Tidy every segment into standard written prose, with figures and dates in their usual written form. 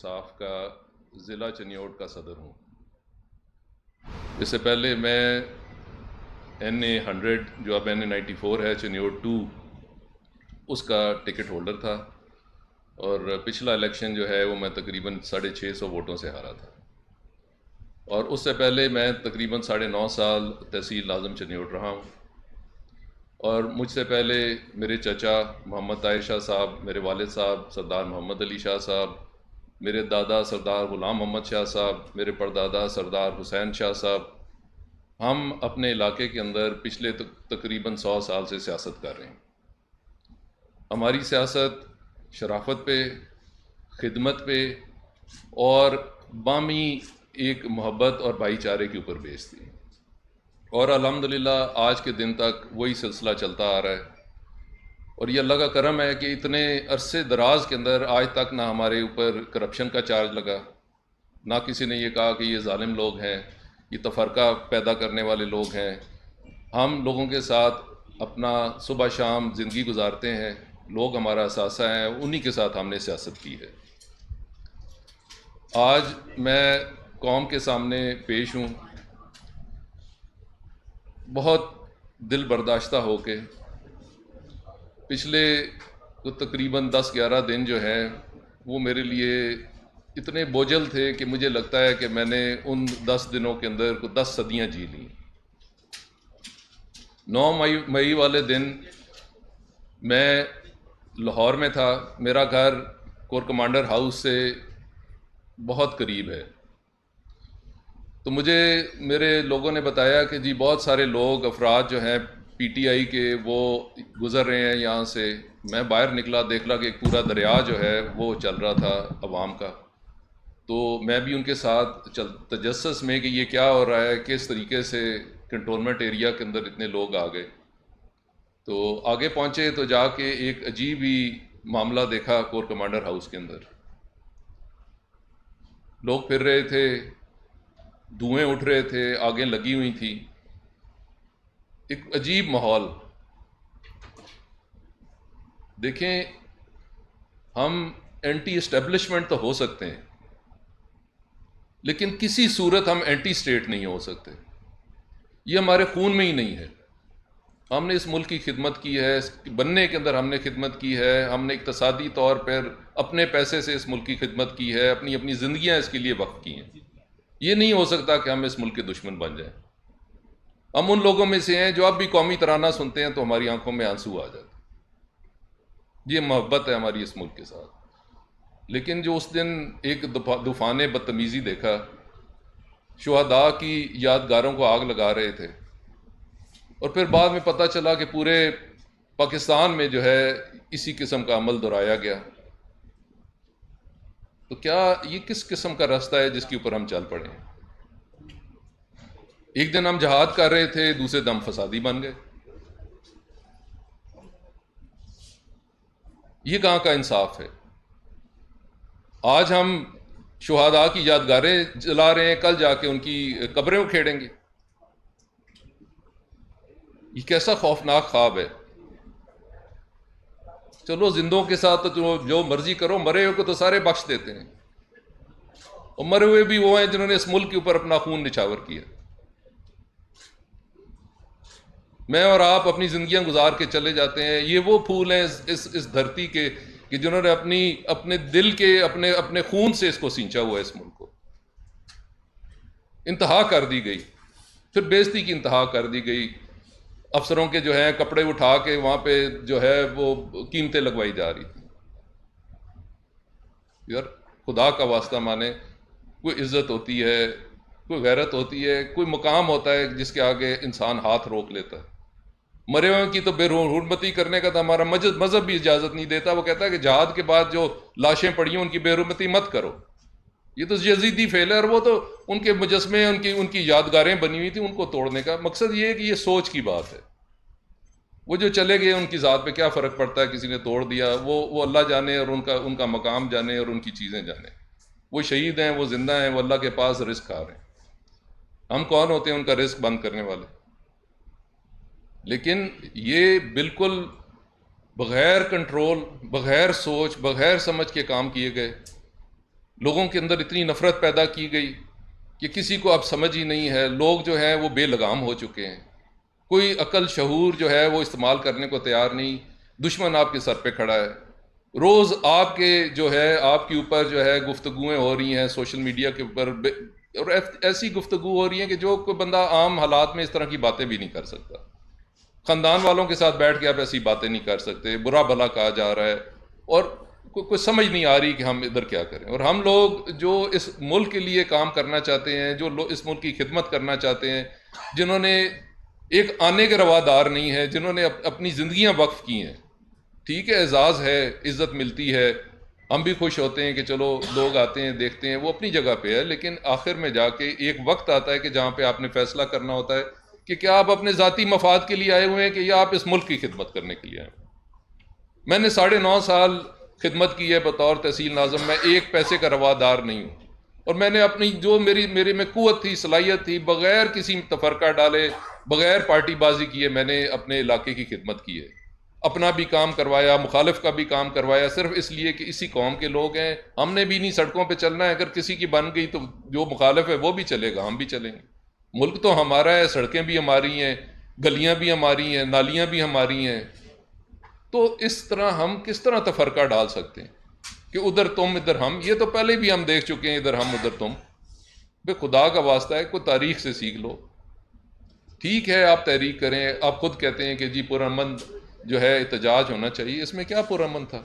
صاف کا ضلع چنیوٹ کا صدر ہوں۔ اس سے پہلے میں NA 100 جو اب NA 94 ہے چنیوٹ 2 اس کا ٹکٹ ہولڈر تھا، اور پچھلا الیکشن جو ہے وہ میں تقریباً 650 ووٹوں سے ہارا تھا، اور اس سے پہلے میں تقریباً 9.5 سال تحصیل ناظم چنیوٹ رہا ہوں۔ اور مجھ سے پہلے میرے چچا محمد طاہر شاہ صاحب، میرے والد صاحب سردار محمد علی شاہ صاحب، میرے دادا سردار غلام محمد شاہ صاحب، میرے پردادا سردار حسین شاہ صاحب، ہم اپنے علاقے کے اندر پچھلے تقریباً 100 سال سے سیاست کر رہے ہیں۔ ہماری سیاست شرافت پہ، خدمت پہ اور باہمی ایک محبت اور بھائی چارے کے اوپر بیس تھی، اور الحمدللہ آج کے دن تک وہی سلسلہ چلتا آ رہا ہے۔ اور یہ اللہ کا کرم ہے کہ اتنے عرصے دراز کے اندر آج تک نہ ہمارے اوپر کرپشن کا چارج لگا، نہ کسی نے یہ کہا کہ یہ ظالم لوگ ہیں، یہ تفرقہ پیدا کرنے والے لوگ ہیں۔ ہم لوگوں کے ساتھ اپنا صبح شام زندگی گزارتے ہیں، لوگ ہمارا اثاثہ ہیں، انہی کے ساتھ ہم نے سیاست کی ہے۔ آج میں قوم کے سامنے پیش ہوں بہت دل برداشتہ ہو کے۔ پچھلے تقریباً 10-11 دن جو ہیں وہ میرے لیے اتنے بوجھل تھے کہ مجھے لگتا ہے کہ میں نے ان 10 دنوں کے اندر 10 صدیاں جی لیں۔ 9 مئی والے دن میں لاہور میں تھا، میرا گھر کور کمانڈر ہاؤس سے بہت قریب ہے، تو مجھے میرے لوگوں نے بتایا کہ جی بہت سارے لوگ افراد جو ہیں PTI کے وہ گزر رہے ہیں یہاں سے۔ میں باہر نکلا، دیکھا کہ ایک پورا دریا جو ہے وہ چل رہا تھا عوام کا، تو میں بھی ان کے ساتھ تجسس میں کہ یہ کیا ہو رہا ہے، کس طریقے سے کنٹونمنٹ ایریا کے اندر اتنے لوگ آ گئے۔ تو آگے پہنچے تو جا کے ایک عجیب ہی معاملہ دیکھا کور کمانڈر ہاؤس کے اندر۔ لوگ پھر رہے تھے، دھوئیں اٹھ رہے تھے، آگیں لگی ہوئی تھی، ایک عجیب ماحول۔ دیکھیں، ہم اینٹی اسٹیبلشمنٹ تو ہو سکتے ہیں، لیکن کسی صورت ہم اینٹی اسٹیٹ نہیں ہو سکتے، یہ ہمارے خون میں ہی نہیں ہے۔ ہم نے اس ملک کی خدمت کی ہے، اس بننے کے اندر ہم نے خدمت کی ہے، ہم نے اقتصادی طور پر اپنے پیسے سے اس ملک کی خدمت کی ہے، اپنی زندگیاں اس کے لیے وقف کی ہیں۔ یہ نہیں ہو سکتا کہ ہم اس ملک کے دشمن بن جائیں۔ ہم ان لوگوں میں سے ہیں جو اب بھی قومی ترانہ سنتے ہیں تو ہماری آنکھوں میں آنسو آ جاتے ہیں۔ یہ محبت ہے ہماری اس ملک کے ساتھ۔ لیکن جو اس دن ایک طوفان بدتمیزی دیکھا، شہداء کی یادگاروں کو آگ لگا رہے تھے، اور پھر بعد میں پتہ چلا کہ پورے پاکستان میں جو ہے اسی قسم کا عمل دہرایا گیا، تو کیا یہ کس قسم کا راستہ ہے جس کے اوپر ہم چل پڑے ہیں؟ ایک دن ہم جہاد کر رہے تھے، دوسرے دم فسادی بن گئے۔ یہ کہاں کا انصاف ہے؟ آج ہم شہداء کی یادگاریں جلا رہے ہیں، کل جا کے ان کی قبریں اکھیڑیں گے۔ یہ کیسا خوفناک خواب ہے؟ چلو زندوں کے ساتھ تو جو مرضی کرو، مرے ہوئے کو تو سارے بخش دیتے ہیں، اور مرے ہوئے بھی وہ ہیں جنہوں نے اس ملک کے اوپر اپنا خون نچھاور کیا۔ میں اور آپ اپنی زندگیاں گزار کے چلے جاتے ہیں، یہ وہ پھول ہیں اس دھرتی کے کہ جنہوں نے اپنے دل کے اپنے خون سے اس کو سینچا ہوا ہے۔ اس ملک کو انتہا کر دی گئی، پھر بےزتی کی انتہا کر دی گئی۔ افسروں کے جو ہیں کپڑے اٹھا کے وہاں پہ جو ہے وہ قیمتیں لگوائی جا رہی تھیں۔ یار خدا کا واسطہ مانے، کوئی عزت ہوتی ہے، کوئی غیرت ہوتی ہے، کوئی مقام ہوتا ہے جس کے آگے انسان ہاتھ روک لیتا ہے۔ مرے ہوئے کی تو بے حرمتی کرنے کا تو ہمارا مذہب بھی اجازت نہیں دیتا۔ وہ کہتا ہے کہ جہاد کے بعد جو لاشیں پڑی ہیں ان کی بے حرمتی مت کرو، یہ تو یزیدی فعل ہے، اور وہ تو ان کے مجسمے، ان کی یادگاریں بنی ہوئی تھیں، ان کو توڑنے کا مقصد یہ ہے کہ یہ سوچ کی بات ہے۔ وہ جو چلے گئے ان کی ذات پہ کیا فرق پڑتا ہے، کسی نے توڑ دیا، وہ اللہ جانے اور ان کا مقام جانے اور ان کی چیزیں جانے۔ وہ شہید ہیں، وہ زندہ ہیں، وہ اللہ کے پاس رزق کھا رہے ہیں۔ ہم کون ہوتے ہیں ان کا رزق بند کرنے والے؟ لیکن یہ بالکل بغیر کنٹرول، بغیر سوچ، بغیر سمجھ کے کام کیے گئے۔ لوگوں کے اندر اتنی نفرت پیدا کی گئی کہ کسی کو اب سمجھ ہی نہیں ہے. لوگ جو ہیں وہ بے لگام ہو چکے ہیں. کوئی عقل شعور جو ہے وہ استعمال کرنے کو تیار نہیں. دشمن آپ کے سر پہ کھڑا ہے. روز آپ کے جو ہے آپ کے اوپر جو ہے گفتگویں ہو رہی ہیں سوشل میڈیا کے اوپر، اور ایسی گفتگو ہو رہی ہیں کہ جو کوئی بندہ عام حالات میں اس طرح کی باتیں بھی نہیں کر سکتا. خاندان والوں کے ساتھ بیٹھ کے آپ ایسی باتیں نہیں کر سکتے. برا بھلا کہا جا رہا ہے اور کوئی سمجھ نہیں آ رہی کہ ہم ادھر کیا کریں. اور ہم لوگ جو اس ملک کے لیے کام کرنا چاہتے ہیں، جو اس ملک کی خدمت کرنا چاہتے ہیں، جنہوں نے ایک آنے کے روادار نہیں ہے، جنہوں نے اپنی زندگیاں وقف کی ہیں، ٹھیک ہے اعزاز ہے، عزت ملتی ہے، ہم بھی خوش ہوتے ہیں کہ چلو لوگ آتے ہیں دیکھتے ہیں، وہ اپنی جگہ پہ ہے. لیکن آخر میں جا کے ایک وقت آتا ہے کہ جہاں پہ آپ نے فیصلہ کرنا ہوتا ہے کہ کیا آپ اپنے ذاتی مفاد کے لیے آئے ہوئے ہیں کہ یا آپ اس ملک کی خدمت کرنے کے لیے آئے ہیں. میں نے 9.5 سال خدمت کی ہے بطور تحصیل ناظم. میں ایک پیسے کا روادار نہیں ہوں، اور میں نے اپنی جو میرے میں قوت تھی، صلاحیت تھی، بغیر کسی تفرقہ ڈالے، بغیر پارٹی بازی کیے میں نے اپنے علاقے کی خدمت کی ہے. اپنا بھی کام کروایا، مخالف کا بھی کام کروایا، صرف اس لیے کہ اسی قوم کے لوگ ہیں. ہم نے بھی نہیں سڑکوں پہ چلنا ہے. اگر کسی کی بن گئی تو جو مخالف ہے وہ بھی چلے گا، ہم بھی چلیں گے. ملک تو ہمارا ہے، سڑکیں بھی ہماری ہیں، گلیاں بھی ہماری ہیں، نالیاں بھی ہماری ہیں. تو اس طرح ہم کس طرح تفرقہ ڈال سکتے ہیں کہ ادھر تم ادھر ہم؟ یہ تو پہلے بھی ہم دیکھ چکے ہیں، ادھر ہم ادھر تم. بے خدا کا واسطہ ہے کوئی تاریخ سے سیکھ لو. ٹھیک ہے آپ تحریک کریں، آپ خود کہتے ہیں کہ جی پرامن جو ہے احتجاج ہونا چاہیے. اس میں کیا پرامن تھا؟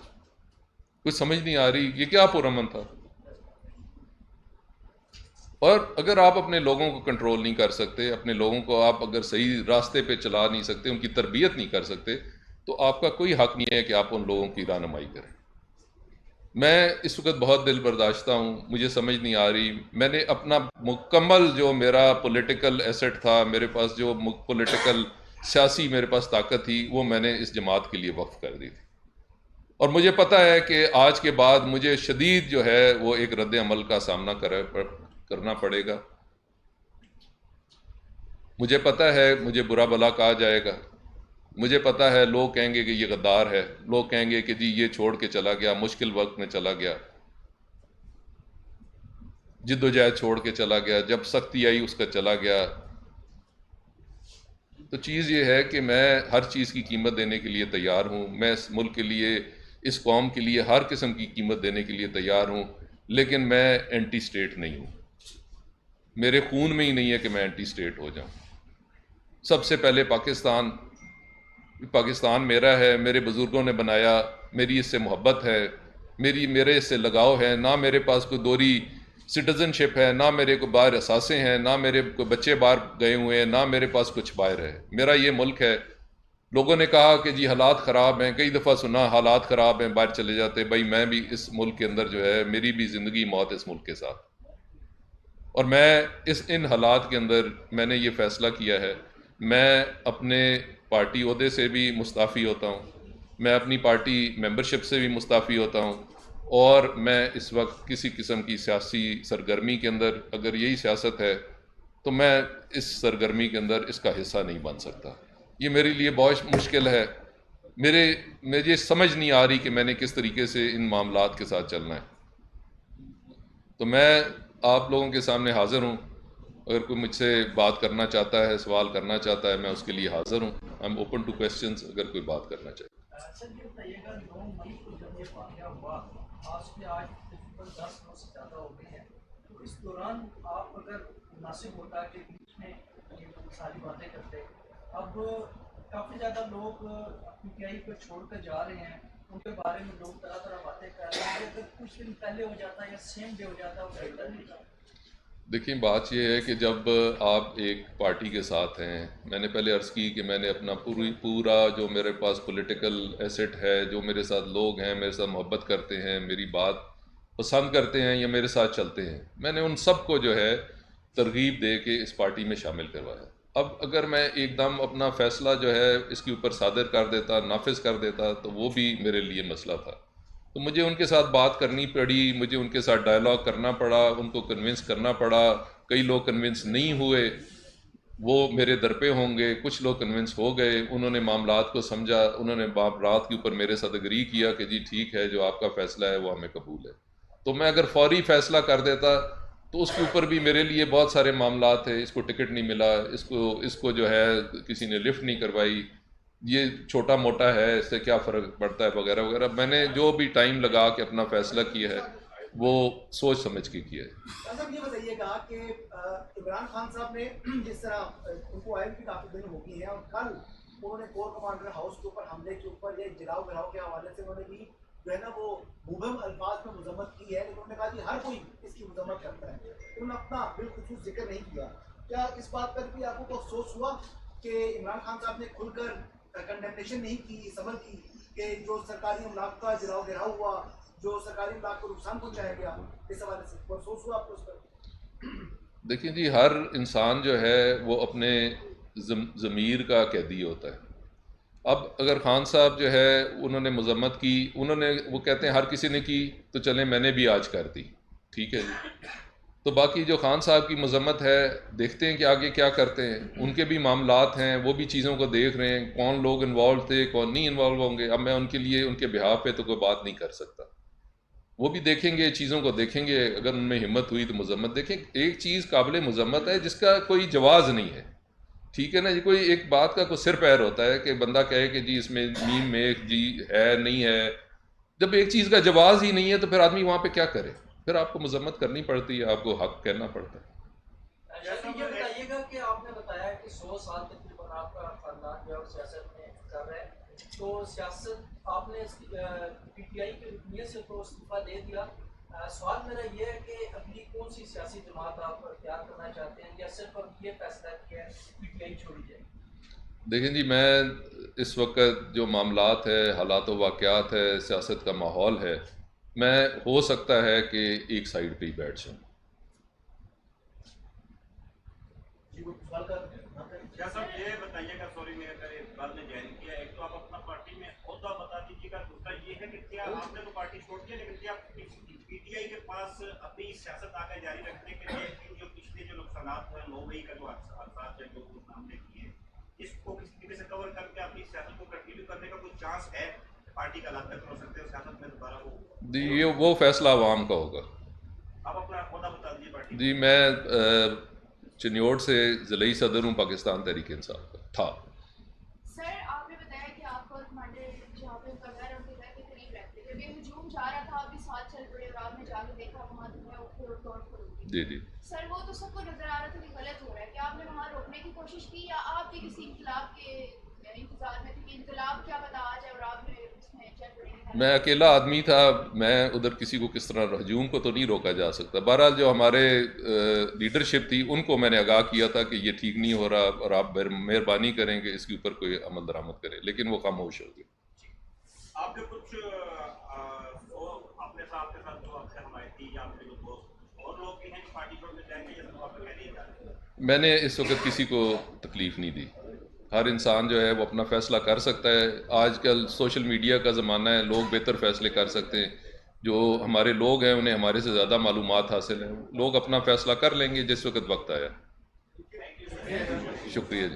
کچھ سمجھ نہیں آ رہی یہ کیا پرامن تھا. اور اگر آپ اپنے لوگوں کو کنٹرول نہیں کر سکتے، اپنے لوگوں کو آپ اگر صحیح راستے پہ چلا نہیں سکتے، ان کی تربیت نہیں کر سکتے، تو آپ کا کوئی حق نہیں ہے کہ آپ ان لوگوں کی رہنمائی کریں. میں اس وقت بہت دل برداشتہ ہوں، مجھے سمجھ نہیں آ رہی. میں نے اپنا مکمل جو میرا پولیٹیکل ایسٹ تھا، میرے پاس جو پولیٹیکل سیاسی میرے پاس طاقت تھی، وہ میں نے اس جماعت کے لیے وقف کر دی تھی. اور مجھے پتہ ہے کہ آج کے بعد مجھے شدید جو ہے وہ ایک رد عمل کا سامنا کرنا پڑے گا. مجھے پتہ ہے مجھے برا بھلا کہا جائے گا. مجھے پتہ ہے لوگ کہیں گے کہ یہ غدار ہے، لوگ کہیں گے کہ جی یہ چھوڑ کے چلا گیا، مشکل وقت میں چلا گیا، جد و جہد چھوڑ کے چلا گیا، جب سختی آئی اس کا چلا گیا. تو چیز یہ ہے کہ میں ہر چیز کی قیمت دینے کے لیے تیار ہوں. میں اس ملک کے لیے، اس قوم کے لیے ہر قسم کی قیمت دینے کے لیے تیار ہوں. لیکن میں اینٹی اسٹیٹ نہیں ہوں. میرے خون میں ہی نہیں ہے کہ میں اینٹی اسٹیٹ ہو جاؤں. سب سے پہلے پاکستان میرا ہے، میرے بزرگوں نے بنایا، میری اس سے محبت ہے، میرے اس سے لگاؤ ہے. نہ میرے پاس کوئی دوہری سٹیزن شپ ہے، نہ میرے کو باہر اثاثے ہیں، نہ میرے کو بچے باہر گئے ہوئے ہیں، نہ میرے پاس کچھ باہر ہے. میرا یہ ملک ہے. لوگوں نے کہا کہ جی حالات خراب ہیں، کئی دفعہ سنا حالات خراب ہیں باہر چلے جاتے. بھائی میں بھی اس ملک کے اندر جو ہے، میری بھی زندگی موت اس ملک کے ساتھ. اور میں ان حالات کے اندر میں نے یہ فیصلہ کیا ہے، میں اپنے پارٹی عہدے سے بھی مستعفی ہوتا ہوں، میں اپنی پارٹی ممبرشپ سے بھی مستعفی ہوتا ہوں. اور میں اس وقت کسی قسم کی سیاسی سرگرمی کے اندر، اگر یہی سیاست ہے تو میں اس سرگرمی کے اندر اس کا حصہ نہیں بن سکتا. یہ میرے لیے بہت مشکل ہے. مجھے سمجھ نہیں آ رہی کہ میں نے کس طریقے سے ان معاملات کے ساتھ چلنا ہے. تو میں آپ لوگوں کے سامنے حاضر ہوں. اگر کوئی مجھ سے بات کرنا چاہتا ہے، سوال کرنا چاہتا ہے، میں اس کے لیے حاضر ہوں. I am open to questions اگر کوئی بات کرنا چاہے. سر یہ بتائیے گا 9 مئی کو جب یہ واقعہ ہوا، آج تقریباً 10 روز سے زیادہ ہو گئے ہیں، تو اس دوران آپ اگر مناسب ہوتا کہ بیچ میں یہ ساری باتیں کرتے. اب کافی زیادہ لوگ پی ٹی آئی کو چھوڑ کر جا رہے ہیں، ان کے بارے میں لوگ طرح طرح باتیں کر رہے ہیں. اگر کچھ دن پہلے ہو جاتا یا سیم ڈے ہو جاتا وہ بہتر نہیں تھا؟ دیکھیں بات یہ ہے کہ جب آپ ایک پارٹی کے ساتھ ہیں، میں نے پہلے عرض کی کہ میں نے اپنا پورا جو میرے پاس پولیٹیکل ایسٹ ہے، جو میرے ساتھ لوگ ہیں، میرے ساتھ محبت کرتے ہیں، میری بات پسند کرتے ہیں یا میرے ساتھ چلتے ہیں، میں نے ان سب کو جو ہے ترغیب دے کے اس پارٹی میں شامل کروایا. اب اگر میں ایک دم اپنا فیصلہ جو ہے اس کے اوپر صادر کر دیتا، نافذ کر دیتا، تو وہ بھی میرے لیے مسئلہ تھا. تو مجھے ان کے ساتھ بات کرنی پڑی، مجھے ان کے ساتھ ڈائلاگ کرنا پڑا، ان کو کنونس کرنا پڑا. کئی لوگ کنونس نہیں ہوئے، وہ میرے در پہ ہوں گے. کچھ لوگ کنونس ہو گئے، انہوں نے معاملات کو سمجھا، انہوں نے معاملات کے اوپر میرے ساتھ اگری کیا کہ جی ٹھیک ہے، جو آپ کا فیصلہ ہے وہ ہمیں قبول ہے. تو میں اگر فوری فیصلہ کر دیتا تو اس کے اوپر بھی میرے لیے بہت سارے معاملات تھے، اس کو ٹکٹ نہیں ملا، اس کو جو ہے کسی نے لفٹ نہیں کروائی، یہ چھوٹا موٹا ہے، اس سے کیا فرق پڑتا ہے وغیرہ وغیرہ. میں نے جو بھی ٹائم لگا کے اپنا فیصلہ کیا ہے وہ سوچ سمجھ کے کیا ہے. صاحب یہ بتائیے گا کہ عمران خان صاحب نے جس طرح ان کو آئل بھی کافی دن ہو گئی ہے، اور کل انہوں نے کور کمانڈر ہاؤس کے اوپر حملے کے اوپر یا جلاؤ گراؤ کے حوالے سے انہوں نے بھی جو ہے نا وہ مبہم الفاظ میں مذمت کی ہے، لیکن انہوں نے کہا کہ ہر کوئی اس کی مذمت کرتا ہے. انہوں نے اپنا بالخصوص ذکر نہیں کیا. کیا اس بات پر بھی آپ کو افسوس ہوا کہ عمران خان صاحب نے کھل کر کنڈمنیشن نہیں کی، سبر کی، کہ جو سرکاری املاک کا جلاؤ گراؤ ہوا، جو سرکاری املاک کو نقصان پہنچایا گیا، اس حوالے سے افسوس ہوا آپ کو اس پر؟ دیکھیں جی، ہر انسان جو ہے وہ اپنے ضمیر کا قیدی ہوتا ہے. اب اگر خان صاحب جو ہے انہوں نے مذمت کی، وہ کہتے ہیں ہر کسی نے کی تو چلیں میں نے بھی آج کر دی، ٹھیک ہے جی. تو باقی جو خان صاحب کی مذمت ہے، دیکھتے ہیں کہ آگے کیا کرتے ہیں. ان کے بھی معاملات ہیں، وہ بھی چیزوں کو دیکھ رہے ہیں، کون لوگ انوالو تھے، کون نہیں انوالو ہوں گے. اب میں ان کے لیے ان کے بہاف پہ تو کوئی بات نہیں کر سکتا. وہ بھی دیکھیں گے، چیزوں کو دیکھیں گے، اگر ان میں ہمت ہوئی تو مذمت. دیکھیں ایک چیز قابل مذمت ہے جس کا کوئی جواز نہیں ہے، ٹھیک ہے نا جی. کوئی ایک بات کا کوئی سر پیر ہوتا ہے کہ بندہ کہے کہ جی اس میں میم میں جی ہے نہیں ہے. جب ایک چیز کا جواز ہی نہیں ہے تو پھر آدمی وہاں پہ کیا کرے؟ پھر آپ کو مذمت کرنی پڑتی ہے، آپ کو حق کہنا پڑتا ہے. یہ بتائیے گا کہ آپ نے بتایا کہ 100 سال تقریباً آپ کا خاندان جو ہے سیاست میں کر رہا ہے، تو سیاست آپ نے پی ٹی آئی کی رکنیت سے تو استعفیٰ دے دیا. سوال میرا یہ ہے کہ اگلی کون سی سیاسی جماعت آپ اختیار کرنا چاہتے ہیں، یا صرف اب یہ فیصلہ کیا ہے پی ٹی آئی چھوڑی جائے؟ دیکھیں جی، میں اس وقت جو معاملات ہے، حالات و واقعات ہے، سیاست کا ماحول ہے، میں ہو سکتا ہے کہ ایک سائیڈ پہ ہی بیٹھ جاؤں. کیا صاحب یہ بتائیے گا، سوری میں اگر اس بات میں جوائن کیا، ایک تو آپ اپنا پارٹی میں عہدہ بتا دیجیے گا، دوسرا یہ ہے کہ کیا آپ نے تو پارٹی چھوڑ دیا، لیکن کیا پی ٹی آئی کے پاس اپنی سیاست آگے جاری رکھنے کے لیے جو پچھلے جو نقصانات ہوئے 9 مئی کا جو حادثات ہیں جو نام نے کیے، اس کو کسی طریقے سے کور کر کے اپنی سیاست کو کنٹینیو کرنے کا کوئی چانس ہے؟ پارٹی کا حالات تک ہو سکتے ہیں سیاست میں دوبارہ یہ وہ فیصلہ عوام کا ہوگا. آپ اپنا عہدہ بتا دیجیے پارٹی. جی، میں چنیوٹ سے ضلعی صدر ہوں پاکستان تحریک انصاف کا تھا. سر آپ نے بتایا کہ آپ کور کمانڈر جہاں پہ ان کا گھر ان کے گھر کے قریب رہتے تھے، جب یہ ہجوم جا رہا تھا آپ بھی ساتھ چل پڑے اور آپ نے جا کے دیکھا وہاں توڑ پھوڑ ہوئی. جی جی. سر وہ تو سب کو نظر آ رہا تھا کہ غلط ہو رہا ہے، کیا آپ نے وہاں روکنے کی کوشش کی، یا آپ بھی کسی انقلاب کے انتظار میں تھے کہ انقلاب کیا پتا آ جائے اور آپ نے اس میں چل پڑے؟ میں اکیلا آدمی تھا، میں ادھر کسی کو کس طرح ہجوم کو تو نہیں روکا جا سکتا. بہرحال جو ہمارے لیڈرشپ تھی ان کو میں نے آگاہ کیا تھا کہ یہ ٹھیک نہیں ہو رہا اور آپ مہربانی کریں کہ اس کے اوپر کوئی عمل درآمد کرے، لیکن وہ خاموش ہو گئے. آپ نے کچھ اپنے صاحب کے ساتھ جو آپ سے حمایتی یا آپ کے جو دوست اور لوگ بھی ہیں جو پارٹی چھوڑنے چاہیں گے یا صرف آپ کہہ نہیں جا رہے؟ میں نے اس وقت کسی کو تکلیف نہیں دی. ہر انسان جو ہے وہ اپنا فیصلہ کر سکتا ہے. آج کل سوشل میڈیا کا زمانہ ہے، لوگ بہتر فیصلے کر سکتے ہیں. جو ہمارے لوگ ہیں انہیں ہمارے سے زیادہ معلومات حاصل ہیں، لوگ اپنا فیصلہ کر لیں گے جس وقت وقت آیا. شکریہ جی.